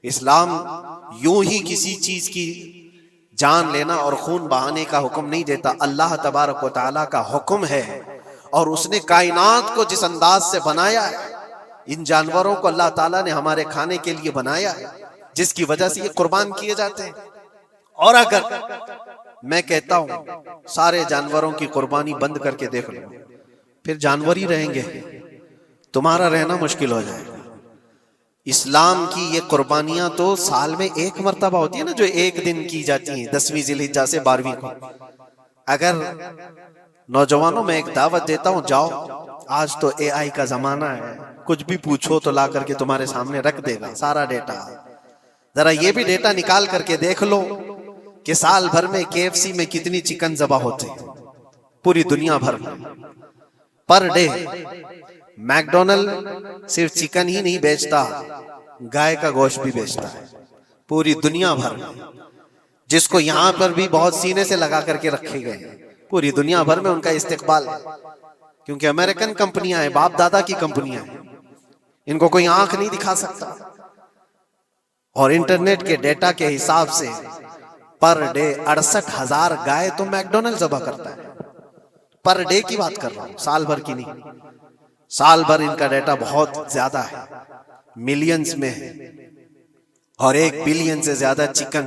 اسلام یوں ہی کسی چیز کی جان لینا اور خون بہانے کا حکم نہیں دیتا. اللہ تبارک و تعالیٰ کا حکم ہے، اور اس نے کائنات کو جس انداز سے بنایا ہے، ان جانوروں کو اللہ تعالیٰ نے ہمارے کھانے کے لیے بنایا ہے، جس کی وجہ سے یہ قربان کیے جاتے ہیں. اور اگر میں کہتا ہوں سارے جانوروں کی قربانی بند کر کے دیکھ لو، پھر جانور ہی رہیں گے، تمہارا رہنا مشکل ہو جائے گا. اسلام کی یہ قربانیاں تو سال میں ایک مرتبہ ہوتی ہے نا، جو ایک دن کی جاتی ہیں 10ویں ذی الحجہ سے 12ویں کو. اگر نوجوانوں میں ایک دعوت دیتا ہوں، جاؤ، آج تو اے آئی کا زمانہ ہے، کچھ بھی پوچھو تو لا کر کے تمہارے سامنے رکھ دے گا سارا ڈیٹا. ذرا یہ بھی ڈیٹا نکال کر کے دیکھ لو کہ سال بھر میں KFC میں کتنی چکن ذبح ہوتے ہیں پوری دنیا بھر میں پر ڈے. میکڈونلڈ صرف چکن ہی نہیں بیچتا، گائے کا گوشت بھی بیچتا ہے پوری دنیا بھر میں، جس کو یہاں پر بھی بہت سینے سے لگا کر کے رکھے گئے ہیں. پوری دنیا بھر میں ان کا استقبال ہے، کیونکہ امریکن کمپنیاں ہیں، باپ دادا کی کمپنیاں ہیں، ان کو کوئی آنکھ نہیں دکھا سکتا. اور انٹرنیٹ کے ڈیٹا کے حساب سے پر ڈے 68,000 گائے تو میکڈونلڈ ذبح کرتا ہے. پر ڈے کی بات کر رہا ہوں، سال بھر کی نہیں. سال بھر ان کا ڈیٹا بہت زیادہ ہے، ملینز میں ہے، اور 1 بلین سے زیادہ چکن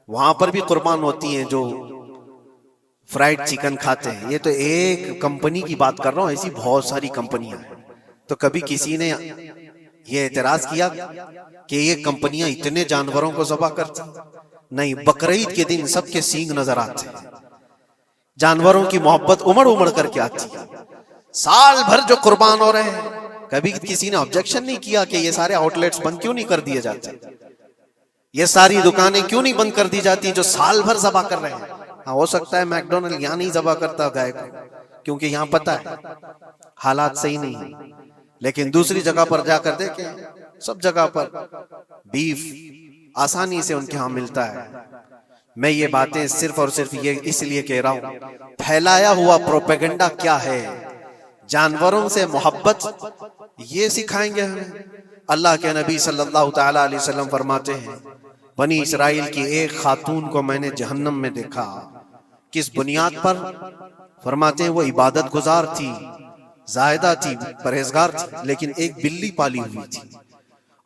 وہاں پر بھی قربان ہوتی ہیں جو فرائیڈ چکن کھاتے ہیں. یہ تو ایک کمپنی کی بات کر رہا ہوں، ایسی بہت ساری کمپنیاں ہیں. تو کبھی کسی نے یہ اعتراض کیا کہ یہ کمپنیاں اتنے جانوروں کو ذبح کرتی؟ نہیں، بقرعید کے دن سب کے سینگ نظر آتے ہیں، جانوروں کی محبت امڑ امڑ کر کے آتی ہے. سال بھر جو قربان ہو رہے ہیں، کبھی کسی نے آبجیکشن نہیں کیا کہ یہ سارے آؤٹ لیٹس بند کیوں نہیں کر دیے جاتے، یہ ساری دکانیں کیوں نہیں بند کر دی جاتی جو سال بھر ذبح کر رہے ہیں. ہاں، ہو سکتا ہے میکڈونلڈ یہاں نہیں ذبح کرتا گائے کو، کیونکہ یہاں پتہ ہے حالات صحیح نہیں ہیں، لیکن دوسری جگہ پر جا کر دیکھیں، سب جگہ پر بیف آسانی سے ان کے ہاں ملتا ہے. میں یہ باتیں صرف اور صرف یہ اس لیے کہہ رہا ہوں، پھیلایا ہوا پروپیگنڈا کیا ہے. جانوروں سے محبت یہ سکھائیں گے ہمیں. اللہ کے نبی صلی اللہ تعالی علیہ وسلم فرماتے ہیں، بنی اسرائیل کی ایک خاتون کو میں نے جہنم میں دیکھا. کس بنیاد پر؟ فرماتے ہیں وہ عبادت گزار تھی، زاہدہ تھی، پرہیزگار تھی، لیکن ایک بلی پالی ہوئی تھی،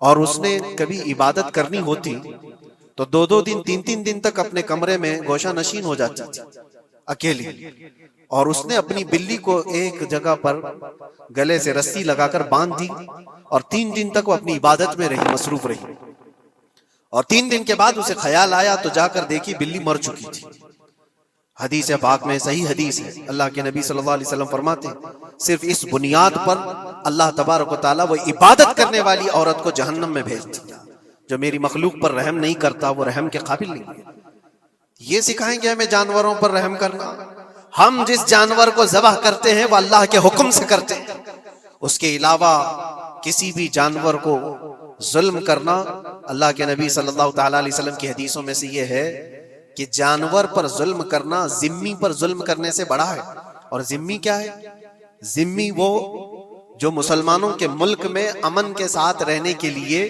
اور اس نے کبھی عبادت کرنی ہوتی تو 2 دن 3 دن تک اپنے کمرے میں گوشہ نشین ہو جاتی تھی اکیلی. اور اس نے اپنی بلی کو ایک جگہ پر گلے سے رسی لگا کر باندھ دی، اور 3 دن تک وہ اپنی عبادت میں رہی، مصروف رہی. اور 3 دن کے بعد اسے خیال آیا تو جا کر دیکھی بلی مر چکی تھی. حدیث پاک میں صحیح حدیث ہے، اللہ کے نبی صلی اللہ علیہ وسلم فرماتے ہیں صرف اس بنیاد پر اللہ تبارک و تعالیٰ وہ عبادت کرنے والی عورت کو جہنم میں بھیج دیا. جو میری مخلوق پر رحم نہیں کرتا وہ رحم کے قابل نہیں ہے. یہ سکھائیں گے ہمیں جانوروں پر رحم کرنا. ہم جس جانور کو ذبح کرتے ہیں وہ اللہ کے حکم سے کرتے ہیں، اس کے علاوہ کسی بھی جانور کو ظلم کرنا، اللہ کے نبی صلی اللہ تعالی علیہ وسلم کی حدیثوں میں سے یہ ہے کہ جانور پر ظلم کرنا ذمی پر ظلم کرنے سے بڑا ہے. اور ذمی کیا ہے؟ ذمی وہ جو مسلمانوں کے ملک میں امن کے ساتھ رہنے کے لیے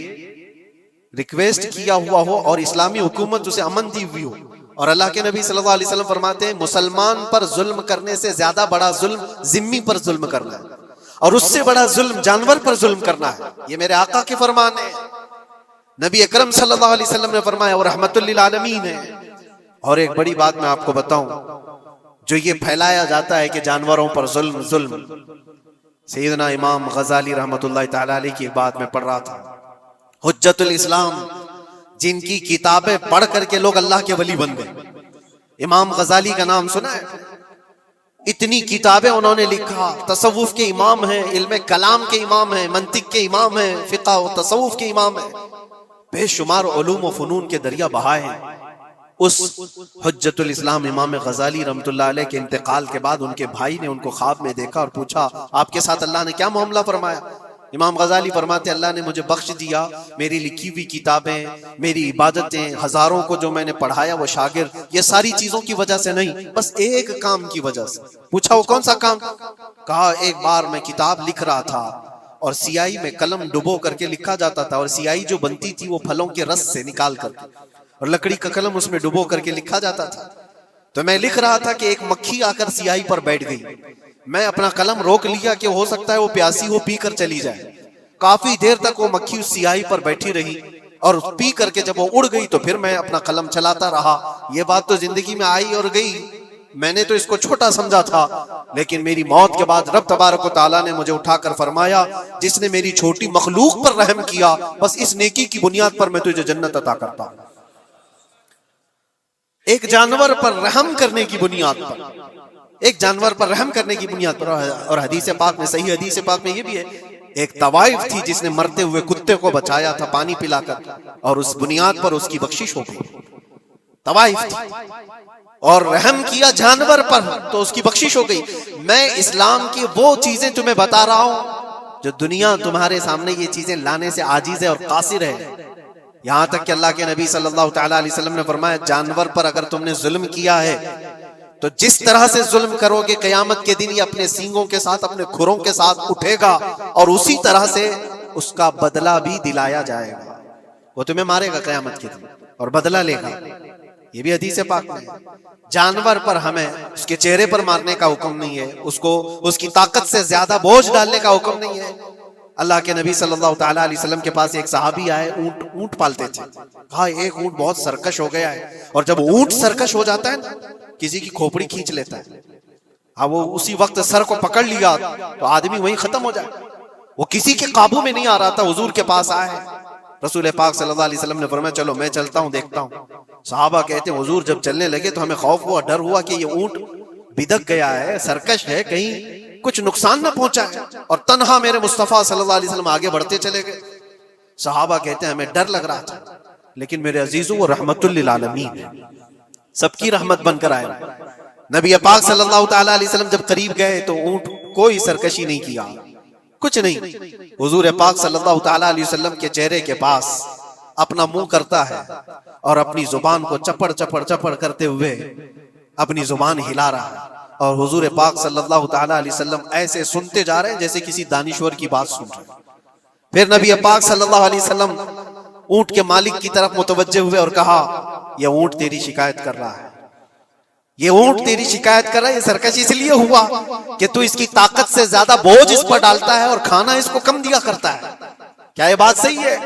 ریکویسٹ کیا ہوا ہو اور اسلامی حکومت اسے امن دی ہوئی ہو. اور اللہ کے نبی صلی اللہ علیہ وسلم فرماتے ہیں مسلمان پر ظلم کرنے سے زیادہ بڑا ظلم ذمی پر ظلم کرنا ہے، اور اس سے بڑا ظلم جانور پر ظلم کرنا ہے. یہ میرے آقا کے فرمان ہے، نبی اکرم صلی اللہ علیہ وسلم نے فرمایا، اور رحمت للعالمین ہے. اور ایک بڑی بات میں آپ کو بتاؤں، جو یہ پھیلایا جاتا ہے کہ جانوروں پر ظلم ظلم، سیدنا امام غزالی رحمت اللہ تعالی علیہ کی ایک بات میں پڑھ رہا تھا، حجت الاسلام، جن کی کتابیں پڑھ کر کے لوگ اللہ کے ولی بن گئے. امام غزالی کا نام سنا ہے؟ اتنی کتابیں انہوں نے لکھا، تصوف کے امام ہیں، علم کلام کے امام ہیں، منطق کے امام ہیں، فقہ و تصوف کے امام ہیں، بے شمار علوم و فنون کے دریا بہائے ہیں. اس حجت الاسلام امام غزالی رحمت اللہ علیہ کے انتقال کے بعد ان کے بھائی نے ان کو خواب میں دیکھا اور پوچھا آپ کے ساتھ اللہ نے کیا معاملہ فرمایا؟ امام غزالی فرماتے اللہ نے مجھے بخش دیا، میری لکھی ہوئی کتابیں، میری عبادتیں، ہزاروں کو جو میں نے پڑھایا وہ شاگرد، یہ ساری چیزوں کی وجہ سے نہیں، بس ایک کام کی وجہ سے. پوچھا وہ کون سا کام؟ کہا ایک بار میں کتاب لکھ رہا تھا اور سیاہی میں قلم ڈبو کر کے لکھا جاتا تھا، اور سیاہی جو بنتی تھی وہ پھلوں کے رس سے نکال کر کے، اور لکڑی کا قلم اس میں ڈبو کر کے لکھا جاتا تھا۔ تو میں لکھ رہا تھا کہ ایک مکھی آ کر سیاہی پر بیٹھ گئی، میں اپنا قلم روک لیا کہ ہو سکتا ہے وہ پیاسی ہو، پی کر چلی جائے۔ کافی دیر تک وہ مکھی اس سیاہی پر بیٹھی رہی، اور پی کر کے جب وہ اڑ گئی تو پھر میں اپنا قلم چلاتا رہا۔ یہ بات تو زندگی میں آئی اور گئی، میں نے تو اس کو چھوٹا سمجھا تھا، لیکن میری موت کے بعد رب تبارک و تعالیٰ نے مجھے اٹھا کر فرمایا، جس نے میری چھوٹی مخلوق پر رحم کیا، بس اس نیکی کی بنیاد پر میں تجھے جنت عطا کرتا ہوں۔ ایک جانور پر رحم کرنے کی بنیاد پر، ایک جانور پر رحم کرنے کی بنیاد پر، اور حدیث پاک میں، صحیح حدیث پاک میں یہ بھی ہے، ایک طوائف تھی جس نے مرتے ہوئے کتے کو بچایا تھا پانی پلا کر، اور اس بنیاد پر اس کی بخشش ہو گئی۔ طوائف تھی اور رحم کیا جانور پر تو اس کی بخشش ہو گئی۔ میں اسلام کی وہ چیزیں تمہیں بتا رہا ہوں جو دنیا تمہارے سامنے یہ چیزیں لانے سے عاجز ہے اور قاصر ہے، یہاں تک کہ اللہ کے نبی صلی اللہ تعالیٰ علیہ وسلم نے فرمایا، جانور پر اگر تم نے ظلم کیا ہے تو جس طرح سے ظلم کرو گے قیامت کے دن یہ اپنے سینگوں کے ساتھ، اپنے کھروں کے ساتھ اٹھے گا، اور اسی طرح سے اس کا بدلہ بھی دلایا جائے گا۔ وہ تمہیں مارے گا قیامت کے دن اور بدلہ لے گا۔ یہ بھی حدیث پاک میں ہے۔ جانور پر ہمیں اس کے چہرے پر مارنے کا حکم نہیں ہے، اس کو اس کی طاقت سے زیادہ بوجھ ڈالنے کا حکم نہیں ہے۔ اللہ کے نبی صلی اللہ تعالیٰ علیہ وسلم کے پاس ایک صحابی آئے، اونٹ پالتے تھے، کہا ایک اونٹ بہت سرکش ہو گیا ہے، اور جب اونٹ سرکش ہو جاتا ہے نا، کسی کی کھوپڑی کھینچ لیتا ہے، اب وہ اسی وقت سر کو پکڑ لیا تو آدمی وہیں ختم ہو جائے۔ وہ کسی کے قابو میں نہیں آ رہا تھا، حضور کے پاس آئے، رسول پاک صلی اللہ علیہ وسلم نے فرمایا چلو میں چلتا ہوں، دیکھتا ہوں۔ صحابہ کہتے ہیں حضور جب چلنے لگے تو ہمیں خوف ہوا، ڈر ہوا کہ یہ اونٹ بدک گیا ہے، سرکش ہے، کہیں کچھ نقصان نہ پہنچا ہے، اور تنہا میرے مصطفیٰ صلی اللہ علیہ وسلم آگے بڑھتے چلے گئے۔ صحابہ کہتے ہیں ہمیں ڈر لگ رہا تھا، لیکن میرے عزیزوں وہ رحمت للعالمین ہے، سب کی رحمت بن کر آئے۔ نبی پاک صلی اللہ تعالیٰ علیہ وسلم جب قریب گئے تو اونٹ کوئی سرکشی نہیں کیا، کچھ نہیں۔ حضور پاک صلی اللہ تعالیٰ علیہ وسلم کے چہرے کے پاس اپنا منہ کرتا ہے اور اپنی زبان کو چپڑ چپڑ چپڑ کرتے ہوئے اپنی زبان ہلا رہا ہے، اور حضور پاک صلی اللہ تعالیٰ علیہ وسلم ایسے سنتے جا رہے ہیں جیسے کسی دانشور کی بات سن رہے ہیں۔ پھر نبی پاک صلی اللہ علیہ وسلم اونٹ کے مالک کی طرف متوجہ ہوئے اور کہا یہ اونٹ تیری شکایت کر رہا ہے، یہ اونٹ تیری شکایت کر رہا ہے، یہ سرکش اس لیے ہوا کہ تو اس کی طاقت سے زیادہ بوجھ اس پر ڈالتا ہے اور کھانا اس کو کم دیا کرتا ہے۔ کیا یہ بات صحیح ہے؟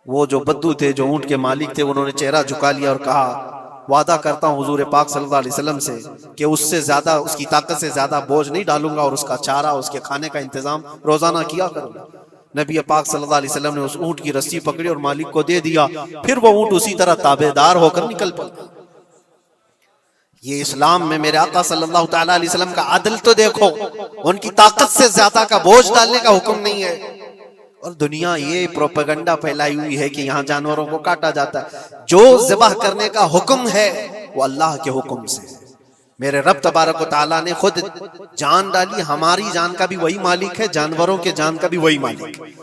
وہ جو بدو تھے، جو اونٹ کے مالک تھے، انہوں نے چہرہ جھکا لیا اور کہا وعدہ کرتا ہوں حضور پاک صلی اللہ علیہ وسلم سے کہ اس سے زیادہ، اس کی طاقت سے زیادہ بوجھ نہیں ڈالوں گا، اور اس کا چارہ، اس کے کھانے کا انتظام روزانہ کیا کروں گا۔ نبی پاک صلی اللہ علیہ وسلم نے اس اونٹ کی رسی پکڑی اور مالک کو دے دیا، پھر وہ اونٹ اسی طرح تابعدار ہو کر نکل پڑا۔ یہ اسلام میں میرے آقا صلی اللہ تعالیٰ علیہ وسلم کا عدل تو دیکھو، ان کی طاقت سے زیادہ کا بوجھ ڈالنے کا حکم نہیں ہے۔ اور دنیا یہ پروپیگنڈا پھیلائی ہوئی ہے کہ یہاں جانوروں کو کاٹا جاتا ہے، جو ذبح کرنے کا حکم ہے وہ اللہ کے حکم سے۔ میرے رب تبارک و تعالیٰ نے خود جان ڈالی، ہماری جان کا بھی وہی مالک ہے، جانوروں کے جان کا بھی وہی مالک ہے۔